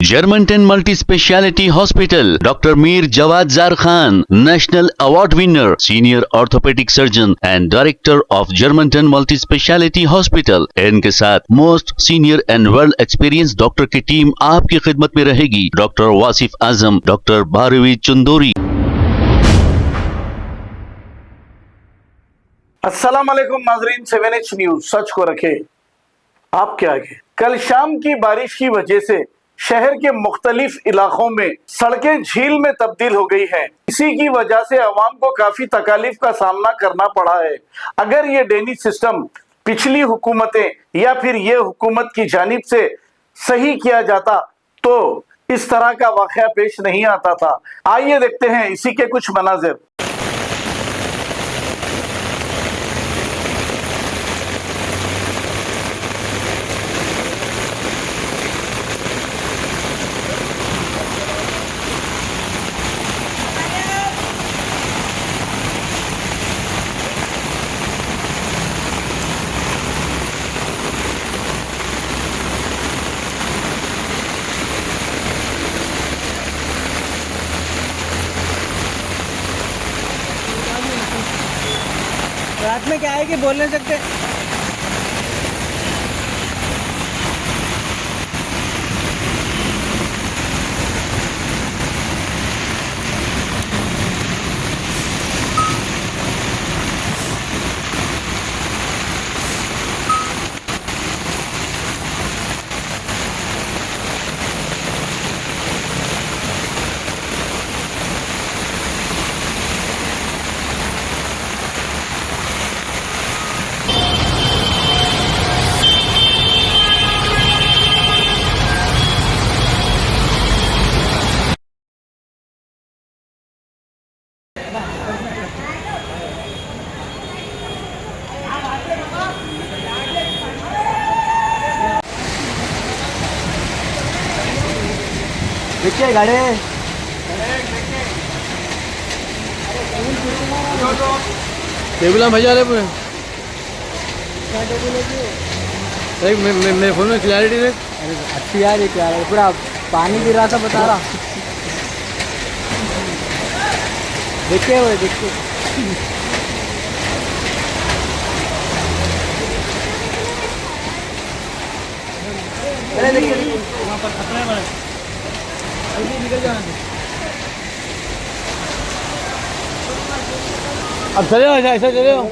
Germantown Multi Speciality Hospital, Dr. Mir Jawad Zar Khan, National Award winner, Senior Orthopedic Surgeon and Director of Germantown Multi Speciality Hospital. इनके साथ most senior and world experience doctor की team आपकी खिदमत में रहेगी। Doctor Wasif Azam, doctor Bharvi Chandori. अस्सलाम वालेकुम नाजरीन, 7H न्यूज सच को रखे आपके आगे। कल शाम की बारिश की वजह से शहर के मुख्तलिफ इलाकों में सड़कें झील में तब्दील हो गई हैं। इसी की वजह से अवाम को काफी तकालीफ का सामना करना पड़ा है। अगर ये ड्रेनेज सिस्टम पिछली हुकूमतें या फिर ये हुकूमत की जानिब से सही किया जाता तो इस तरह का वाकया पेश नहीं आता था। आइए देखते हैं इसी के कुछ मनाजिर। रात में क्या है कि बोल नहीं सकते। देखिए गाड़ी टेबल भेजा रहे पूरे। मेरे फोन में क्लैरिटी देख। अरे अच्छी यार, ये क्या है, पूरा पानी गिर रहा था बता रहा। देखिए वो देखिए अरे देखिए वहाँ पर खतरा है। निकल जाना। अब चले हो, ऐसा चले हो।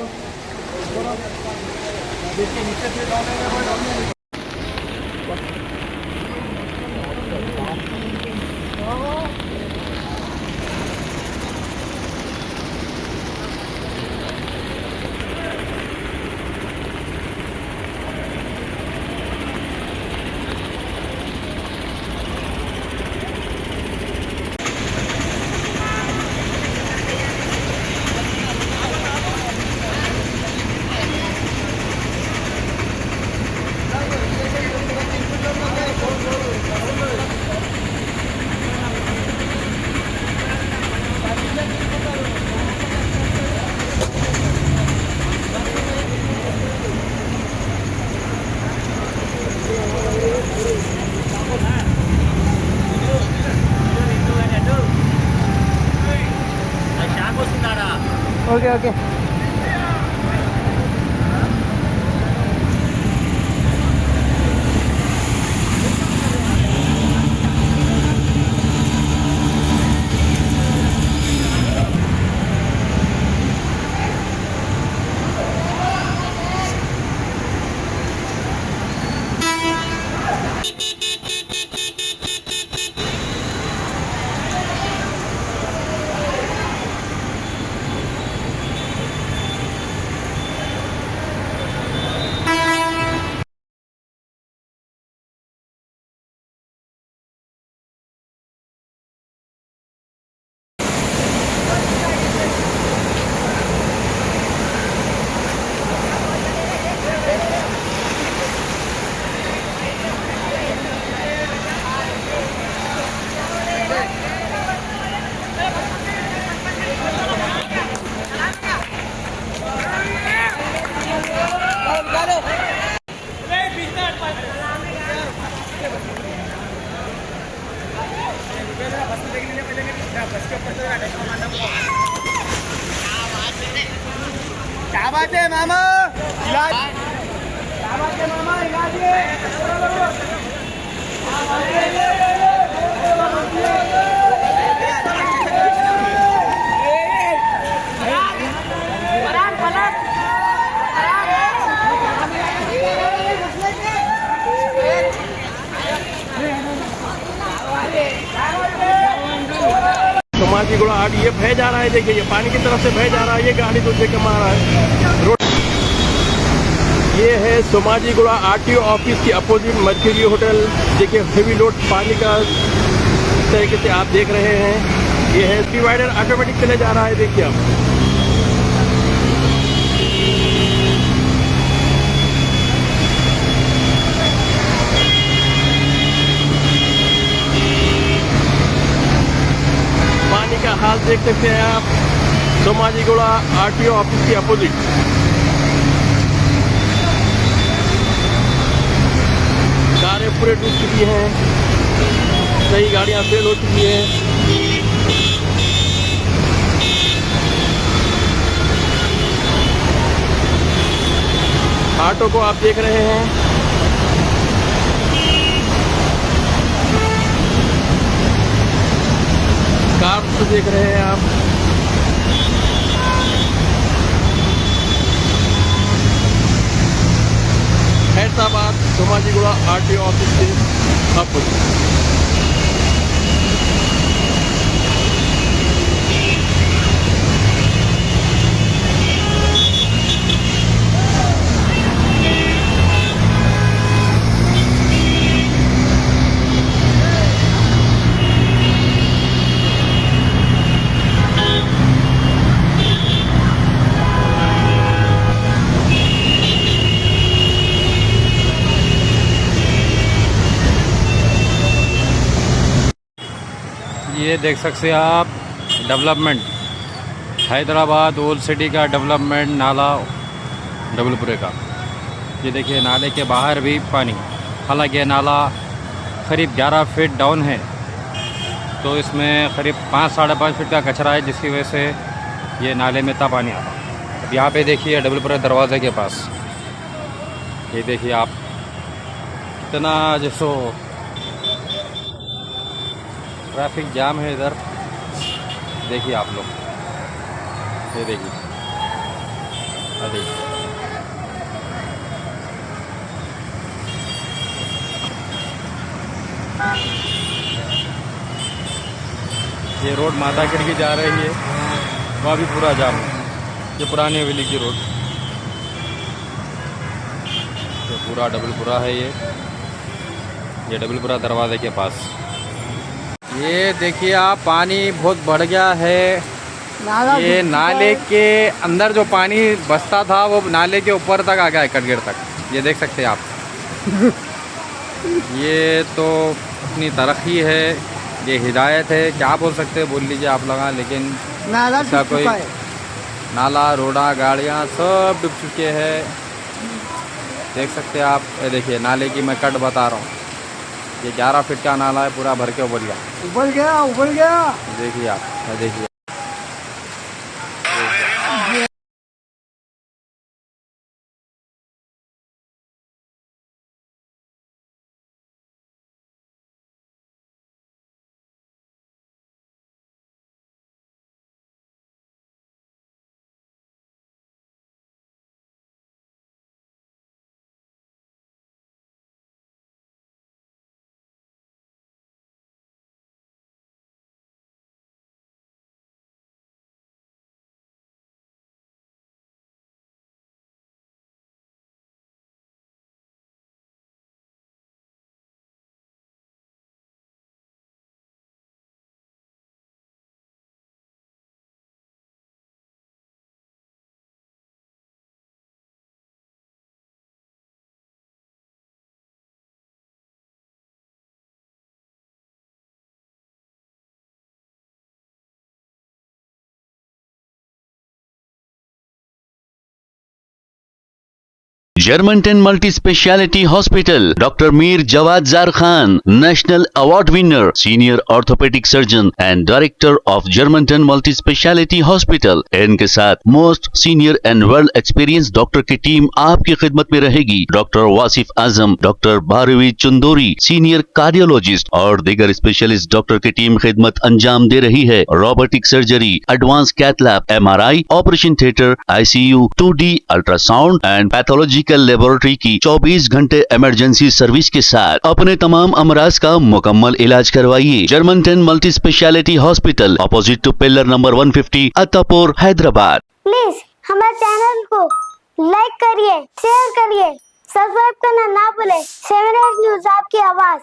Okay okay. क्या बात है मामा? इलाज क्या बात है मामा? इलाज सोमाजीगुड़ा आट ये बह जा रहा है, देखिए ये पानी की तरफ से बह जा रहा है, ये गाड़ी दूसरे के मार रहा है रोड। ये है सोमाजीगुड़ा आरटीओ ऑफिस की अपोजिट मर्क्यूरी होटल। देखिए हेवी लोड पानी का इस तरीके से आप देख रहे हैं। ये है डिवाइडर ऑटोमेटिक चले जा रहा है, देखिए आप। पानी का हाल देख सकते हैं आप सोमाजीगुड़ा आरटीओ ऑफिस के अपोजिट। कारें पूरे डूब चुकी हैं, कई गाड़ियां फेल हो चुकी हैं। ऑटो को आप देख रहे हैं, कार को देख रहे हैं आप। हैदराबाद सोमाजीगुड़ा आरटीओ ऑफिस से अपोजिट। ये देख सकते हैं आप डेवलपमेंट, हैदराबाद ओल्ड सिटी का डेवलपमेंट नाला डबलपुरे का। ये देखिए नाले के बाहर भी पानी, हालांकि नाला करीब 11 फीट डाउन है, तो इसमें करीब 5-5.5 फीट का कचरा है, जिसकी वजह से ये नाले में इतना पानी आता है। अब यहाँ पे देखिए डबलपुरे दरवाजे के पास, ये देखिए आप कितना जैसो ट्रैफिक जाम है इधर। देखिए आप लोग, ये देखिए, ये रोड माता खिड़की जा रही है, वहाँ भी पूरा जाम है। ये पुरानी हवेली की रोड, ये पूरा डबलपुरा है। ये डबलपुरा दरवाजे के पास। ये देखिए आप पानी बहुत बढ़ गया है। ये नाले के अंदर जो पानी बसता था वो नाले के ऊपर तक आ गया है, कटगेर तक। ये देख सकते हैं आप। ये तो अपनी तरक्की है, ये हिदायत है, क्या बोल सकते हैं, बोल लीजिए आप लोग। लेकिन इसका कोई नाला, रोड़ा, गाड़ियाँ सब डूब चुके हैं, देख सकते हैं आप। ये देखिए नाले की मैं कट बता रहा हूँ, ये 11 फीट का नाला है, पूरा भर के उबल गया। देखिए आप, देखिए। Germantown multi speciality hospital, doctor Mir Jawad Zar Khan, national award winner, senior orthopaedic surgeon and director of Germantown multi speciality hospital. इनके साथ most senior and well experience doctor की टीम आपकी खिदमत में रहेगी। Doctor Wasif Azam, doctor Bharvi Chandori, senior cardiologist और दीगर स्पेशलिस्ट डॉक्टर की टीम खिदमत अंजाम दे रही है। Robotic surgery, advance cath lab, MRI, operation theatre, ICU, 2D ultrasound and pathological laboratory की 24 घंटे इमरजेंसी सर्विस के साथ अपने तमाम अमराज का मुकम्मल इलाज करवाइए। Germanten multi speciality hospital, opposite to pillar number 150, Attapur, Hyderabad. Please हमारे चैनल को लाइक करिए, शेयर करिए, सब्सक्राइब करना ना भूले। 7 न्यूज़ आपकी आवाज।